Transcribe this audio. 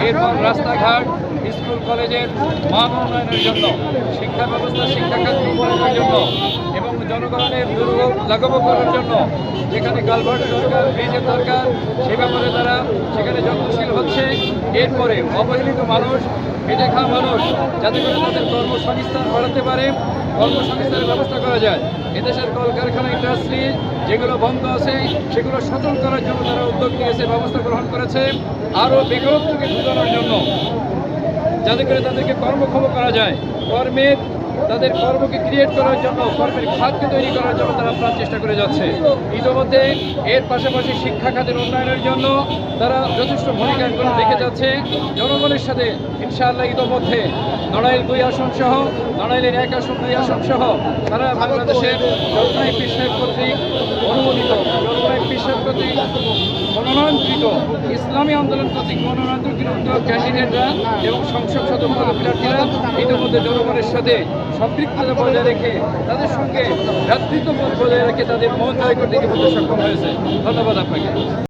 এরপর রাস্তাঘাট, স্কুল কলেজের মান উন্নয়নের জন্য, শিক্ষা ব্যবস্থা, শিক্ষাখাত উন্নয়নের জন্য এবং জনগণের দুর্ভোগ লাঘব করার জন্য যেখানে কালভার্ট দরকার, ব্রিজের দরকার, সে ব্যাপারে তারা সেখানে যত্নশীল হচ্ছে। এরপরে অবহেলিত মানুষ, খেটে খাওয়া মানুষ যাতে করে তাদের কর্মসংস্থান বাড়াতে পারে, কর্মসংস্থানের ব্যবস্থা করা যায়। এদেশের কলকারখানা, ইন্ডাস্ট্রি যেগুলো বন্ধ আছে সেগুলো সচল করার জন্য তারা উদ্যোগ নিয়েছে, ব্যবস্থা গ্রহণ করেছে। আরও বেকারত্বকে ঘুচানোর জন্য যাতে করে তাদেরকে কর্মক্ষম করা যায়, তাদের কর্মকে ক্রিয়েট করার জন্য, কর্মের খাতকে তৈরি করার জন্য তারা প্রাণ চেষ্টা করে যাচ্ছে। ইতিমধ্যে এর পাশাপাশি শিক্ষা খাতের উন্নয়নের জন্য তারা যথেষ্ট ভূমিকা গ্রহণ রেখে যাচ্ছে। জনগণের সাথে ইনশাআল্লাহ ইতিমধ্যে নড়াইল 2 আসন সহ, নড়াইলের 1 আসন 2 আসন সহ সারা বাংলাদেশের জলপাই পিসাব কর্তৃক অনুমোদিত, জলপাই পিসাব কর্তৃক মনোনয়নকৃত, ইসলামী আন্দোলন কর্তৃক মনোনয়নকৃত ক্যান্ডিডেটরা এবং সংসদ সদস্য প্রার্থীরা ইতিমধ্যে জনগণের সাথে সম্পৃক্ততা বজায় রেখে তাদের সঙ্গে ভ্রাতৃত্ববোধ বজায় রেখে তাদের মন জয় করতে সক্ষম হয়েছে। ধন্যবাদ আপনাকে।